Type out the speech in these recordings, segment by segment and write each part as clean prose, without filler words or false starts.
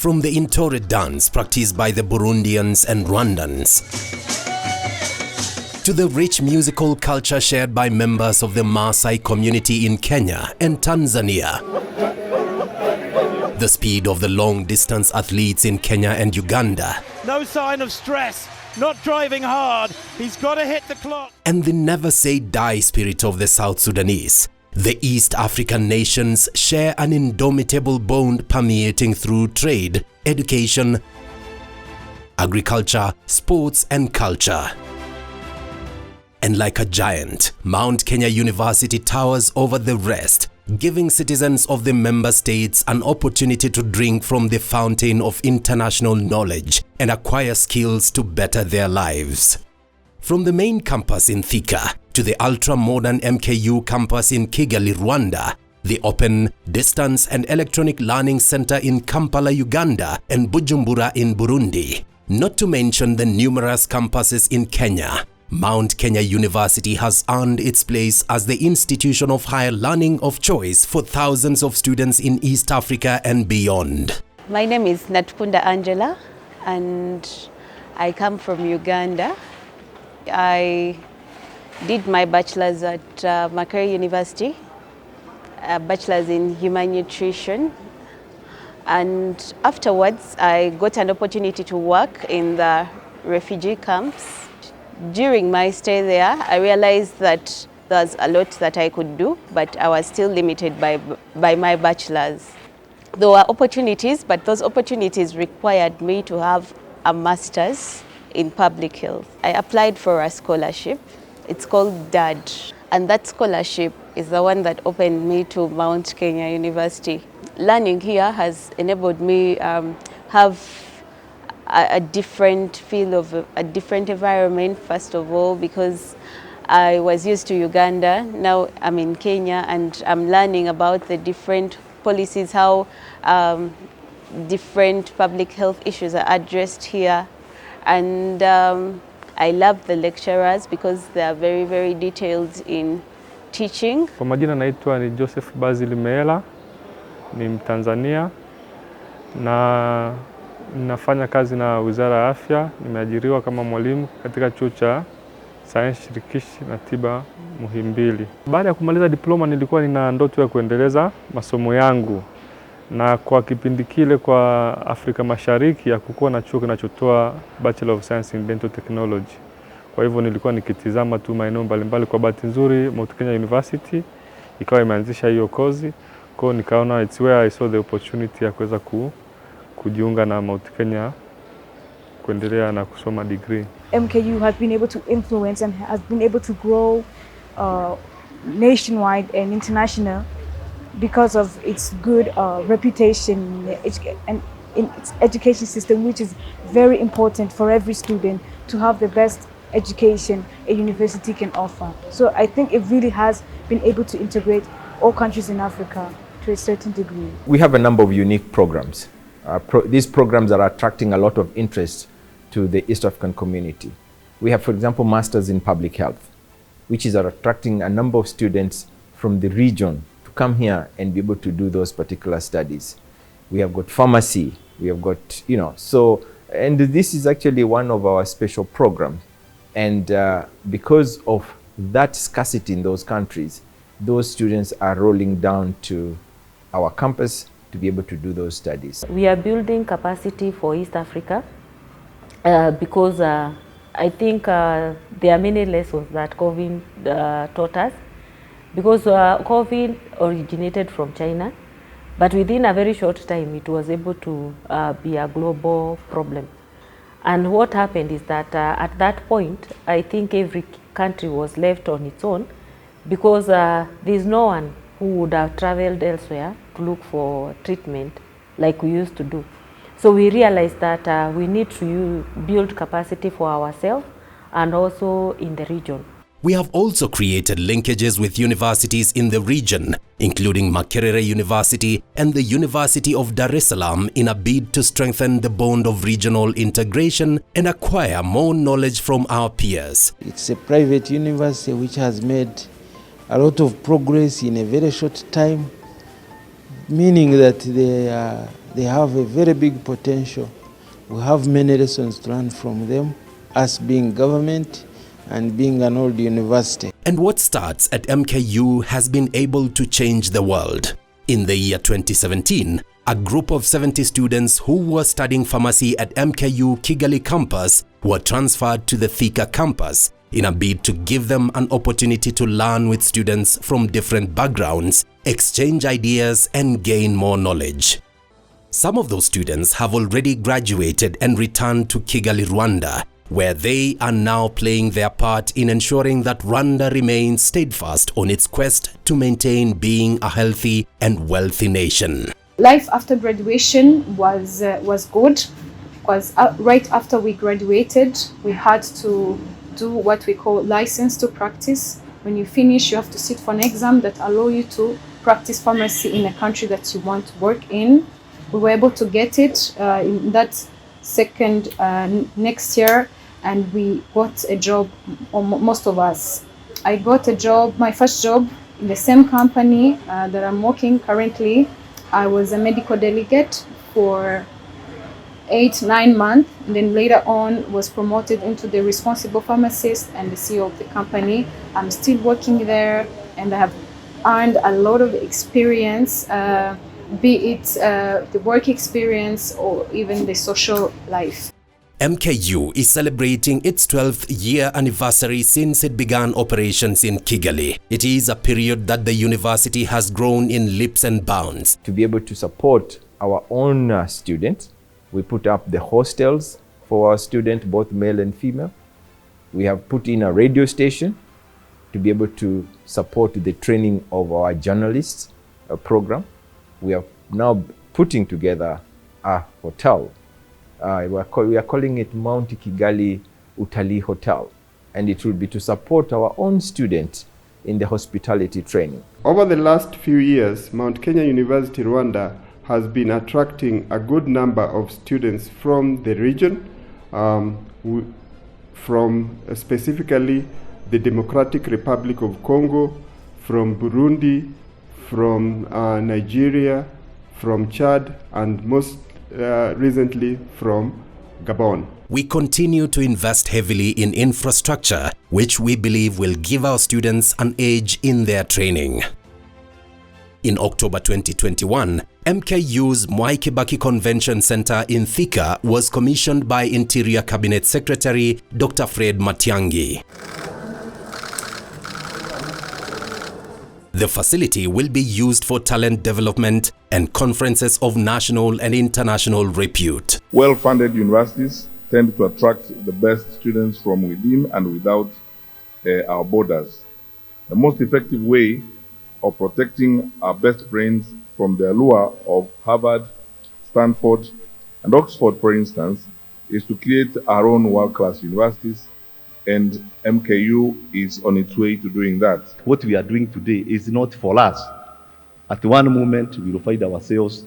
From the Intore dance practiced by the Burundians and Rwandans, to the rich musical culture shared by members of the Maasai community in Kenya and Tanzania, the speed of the long-distance athletes in Kenya and Uganda, no sign of stress, not driving hard, he's got to hit the clock, and the never-say-die spirit of the South Sudanese. The East African nations share an indomitable bond permeating through trade, education, agriculture, sports and culture. And like a giant, Mount Kenya University towers over the rest, giving citizens of the member states an opportunity to drink from the fountain of international knowledge and acquire skills to better their lives. From the main campus in Thika to the ultra-modern MKU campus in Kigali, Rwanda, the Open, Distance and Electronic Learning Center in Kampala, Uganda and Bujumbura in Burundi, not to mention the numerous campuses in Kenya, Mount Kenya University has earned its place as the institution of higher learning of choice for thousands of students in East Africa and beyond. My name is Natkunda Angela and I come from Uganda. I did my bachelor's at Makerere University, a bachelor's in human nutrition, and afterwards I got an opportunity to work in the refugee camps. During my stay there, I realized that there's a lot that I could do, but I was still limited by my bachelor's. There were opportunities, but those opportunities required me to have a master's in public health. I applied for a scholarship. It's called DAD, and that scholarship is the one that opened me to Mount Kenya University. Learning here has enabled me have a different feel of a different environment, first of all, because I was used to Uganda. Now I'm in Kenya and I'm learning about the different policies, how different public health issues are addressed here. And I love the lecturers because they are very, very detailed in teaching. Kwa majina naitwa ni Joseph Basil Meela, ni Mtanzania na ninafanya kazi na Wizara ya Afya. Nimeajiriwa kama mwalimu katika chuo cha sayansi shirikishi na tiba Muhimbili. Baada ya kumaliza diploma nilikuwa nina ndoto ya kuendeleza masomo yangu, na kwa kipindi kile kwa Afrika Mashariki hakukuwa na chuo kinachotoa Bachelor of Science in Dental Technology. Kwa hivyo nilikuwa nikitizama tu maeneo mbalimbali. Kwa bahati nzuri Mount Kenya University ikawa imeanzisha hiyo kozi, kwa hiyo nikaona it's where I saw the opportunity ya kuweza kujiunga na Mount Kenya kuendelea na kusoma degree. MKU has been able to influence and has been able to grow nationwide and international because of its good reputation and in its education system, which is very important for every student to have the best education a university can offer. So I think it really has been able to integrate all countries in Africa to a certain degree. We have a number of unique programs. These programs are attracting a lot of interest to the East African community. We have, for example, Masters in Public Health, which is attracting a number of students from the region to come here and be able to do those particular studies. We have got pharmacy, we have got, and this is actually one of our special programs. And because of that scarcity in those countries, those students are rolling down to our campus to be able to do those studies. We are building capacity for East Africa because I think there are many lessons that COVID taught us, because COVID originated from China, but within a very short time it was able to be a global problem. And what happened is that at that point, I think every country was left on its own, because there's no one who would have traveled elsewhere to look for treatment like we used to do. So we realized that we need to build capacity for ourselves and also in the region. We have also created linkages with universities in the region, including Makerere University and the University of Dar es Salaam, in a bid to strengthen the bond of regional integration and acquire more knowledge from our peers. It's a private university which has made a lot of progress in a very short time, meaning that they are They have a very big potential. We have many lessons to learn from them, us being government and being an old university. And what starts at MKU has been able to change the world. In the year 2017, a group of 70 students who were studying pharmacy at MKU Kigali campus were transferred to the Thika campus in a bid to give them an opportunity to learn with students from different backgrounds, exchange ideas, and gain more knowledge. Some of those students have already graduated and returned to Kigali, Rwanda, where they are now playing their part in ensuring that Rwanda remains steadfast on its quest to maintain being a healthy and wealthy nation. Life after graduation was good, because right after we graduated, we had to do what we call license to practice. When you finish, you have to sit for an exam that allow you to practice pharmacy in a country that you want to work in. We were able to get it in that second next year, and we got a job, most of us. I got a job, my first job in the same company that I'm working currently. I was a medical delegate for 8-9 months, and then later on was promoted into the responsible pharmacist and the CEO of the company. I'm still working there, and I have earned a lot of experience, be it the work experience or even the social life. MKU is celebrating its 12th year anniversary since it began operations in Kigali. It is a period that the university has grown in leaps and bounds. To be able to support our own students, we put up the hostels for our students, both male and female. We have put in a radio station to be able to support the training of our journalists program. We are now putting together a hotel. We are calling it Mount Kigali Utalii Hotel, and it will be to support our own students in the hospitality training. Over the last few years, Mount Kenya University Rwanda has been attracting a good number of students from the region, from specifically the Democratic Republic of Congo, from Burundi, from Nigeria, from Chad, and most recently from Gabon. We continue to invest heavily in infrastructure, which we believe will give our students an edge in their training. In October 2021, MKU's Mwai Kibaki Convention Center in Thika was commissioned by Interior Cabinet Secretary Dr. Fred Matiang'i. The facility will be used for talent development and conferences of national and international repute. Well-funded universities tend to attract the best students from within and without our borders. The most effective way of protecting our best brains from the allure of Harvard, Stanford, and Oxford, for instance, is to create our own world-class universities, and MKU is on its way to doing that. What we are doing today is not for us. At one moment, we will find ourselves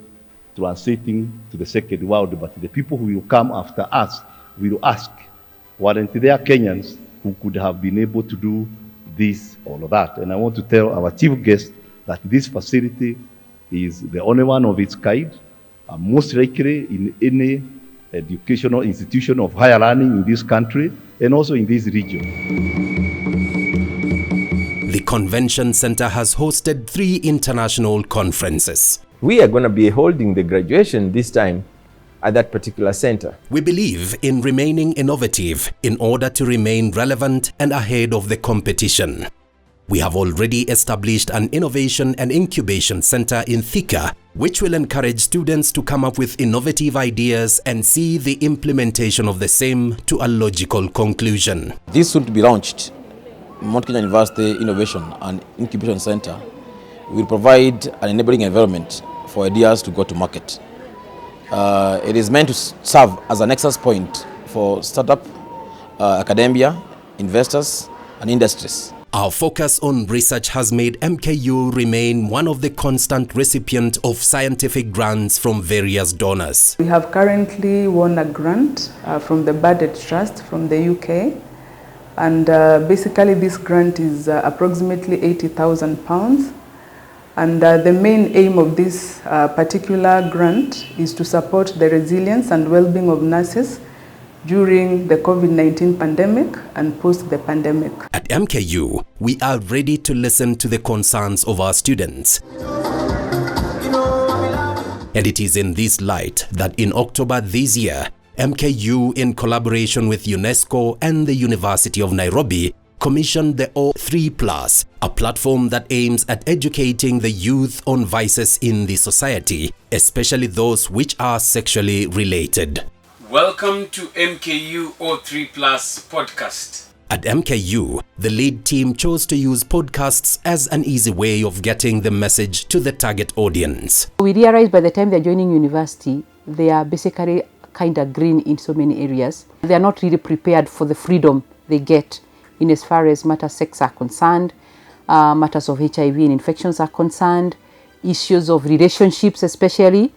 transiting to the second world, but the people who will come after us will ask, weren't there Kenyans who could have been able to do this, all of that? And I want to tell our chief guest that this facility is the only one of its kind, most likely in any educational institution of higher learning in this country and also in this region. The convention center has hosted 3 international conferences. We are going to be holding the graduation this time at that particular center. We believe in remaining innovative in order to remain relevant and ahead of the competition. We have already established an innovation and incubation center in Thika, which will encourage students to come up with innovative ideas and see the implementation of the same to a logical conclusion. This soon to be launched, Mount Kenya University Innovation and Incubation Center will provide an enabling environment for ideas to go to market. It is meant to serve as an access point for startup, academia, investors, and industries. Our focus on research has made MKU remain one of the constant recipients of scientific grants from various donors. We have currently won a grant from the Budget Trust from the UK, and basically this grant is approximately £80,000, And the main aim of this particular grant is to support the resilience and well-being of nurses during the COVID-19 pandemic and post the pandemic. At MKU, we are ready to listen to the concerns of our students. And it is in this light that in October this year, MKU, in collaboration with UNESCO and the University of Nairobi, commissioned the O3+, a platform that aims at educating the youth on vices in the society, especially those which are sexually related. Welcome to MKU O3+ podcast. At MKU, the lead team chose to use podcasts as an easy way of getting the message to the target audience. We realized by the time they're joining university, they are basically kind of green in so many areas. They are not really prepared for the freedom they get in as far as matters sex are concerned, matters of HIV and infections are concerned, issues of relationships especially.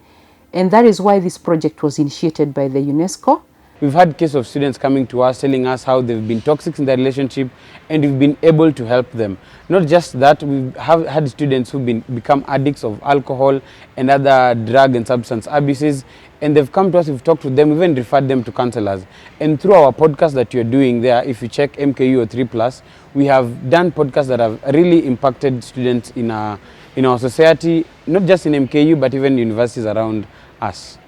And that is why this project was initiated by the UNESCO. We've had cases of students coming to us telling us how they've been toxic in their relationship, and we've been able to help them. Not just that, we have had students who've become addicts of alcohol and other drug and substance abuses, and they've come to us, we've talked to them, even referred them to counselors. And through our podcast that you're doing there, if you check MKU O3+, we have done podcasts that have really impacted students in our society, not just in MKU, but even universities around us.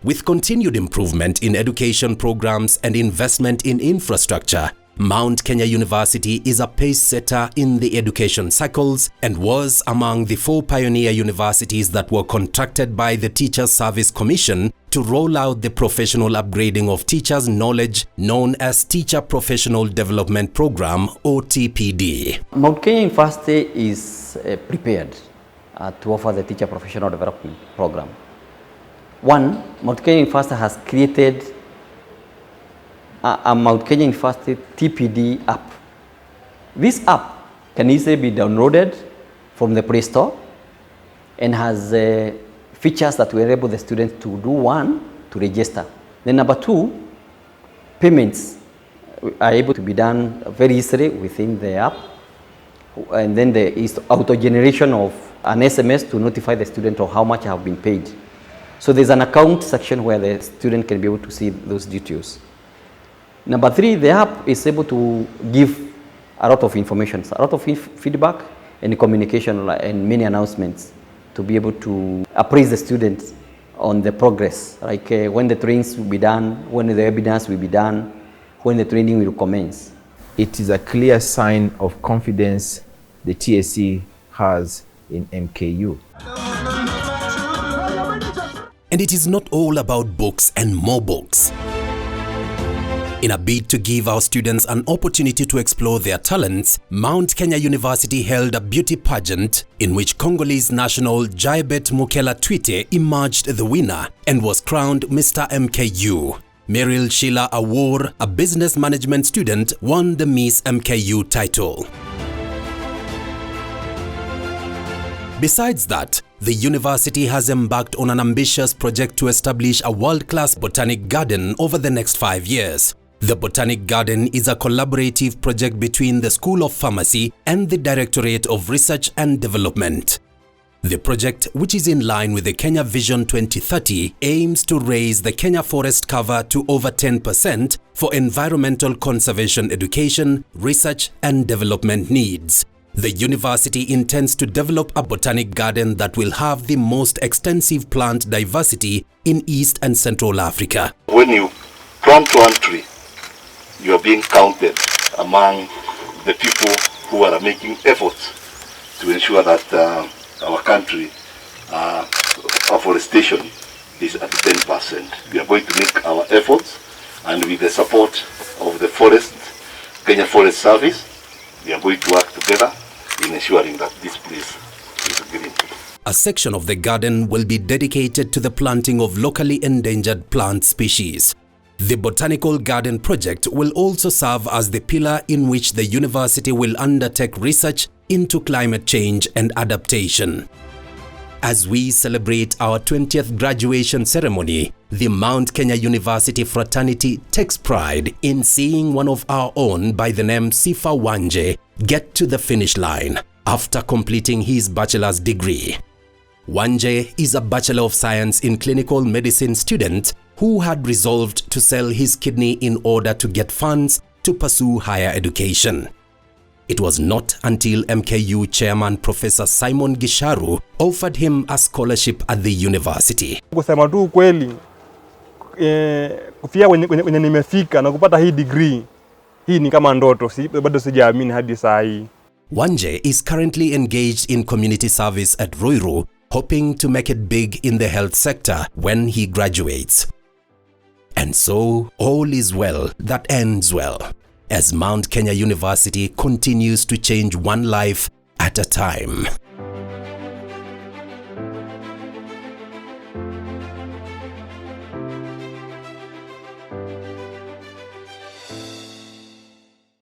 With continued improvement in education programs and investment in infrastructure, Mount Kenya University is a pace setter in the education cycles and was among the 4 pioneer universities that were contracted by the Teachers Service Commission to roll out the professional upgrading of teachers' knowledge known as Teacher Professional Development Program, or TPD. Mount Kenya University is prepared to offer the Teacher Professional Development Program. One, Mount Kenya University has created a Mount Kenya University TPD app. This app can easily be downloaded from the Play Store and has features that will enable the students to do. One, to register. Then number 2, payments are able to be done very easily within the app. And then there is auto-generation of an SMS to notify the student of how much have been paid. So there's an account section where the student can be able to see those details. Number 3, the app is able to give a lot of information, a lot of feedback and communication and many announcements to be able to appraise the students on the progress, like when the trainings will be done, when the webinars will be done, when the training will commence. It is a clear sign of confidence the TSC has in MKU. And it is not all about books and more books. In a bid to give our students an opportunity to explore their talents, Mount Kenya University held a beauty pageant in which Congolese national Jaibet Mukela Twite emerged the winner and was crowned Mr. MKU. Meryl Sheila Awor, a business management student, won the Miss MKU title. Besides that, the university has embarked on an ambitious project to establish a world-class botanic garden over the next 5 years. The Botanic Garden is a collaborative project between the School of Pharmacy and the Directorate of Research and Development. The project, which is in line with the Kenya Vision 2030, aims to raise the Kenya forest cover to over 10% for environmental conservation education, research and development needs. The university intends to develop a botanic garden that will have the most extensive plant diversity in East and Central Africa. When you plant one tree, you are being counted among the people who are making efforts to ensure that our country afforestation is at 10%. We are going to make our efforts, and with the support of the Kenya Forest Service, we are going to work together in ensuring that this place is green. A section of the garden will be dedicated to the planting of locally endangered plant species. The Botanical Garden project will also serve as the pillar in which the university will undertake research into climate change and adaptation. As we celebrate our 20th graduation ceremony, the Mount Kenya University fraternity takes pride in seeing one of our own by the name Sifa Wanje get to the finish line. after completing his bachelor's degree. Wanje is a Bachelor of Science in Clinical Medicine student who had resolved to sell his kidney in order to get funds to pursue higher education. It was not until MKU chairman Professor Simon Gisharu offered him a scholarship at the university. Kusema tu kweli, kufia wenye nimefika na kupata hii degree, hii ni kama ndoto, bado sijaamini hadi saa hii. Wanje is currently engaged in community service at Ruiru, hoping to make it big in the health sector when he graduates. And so, all is well that ends well, as Mount Kenya University continues to change one life at a time.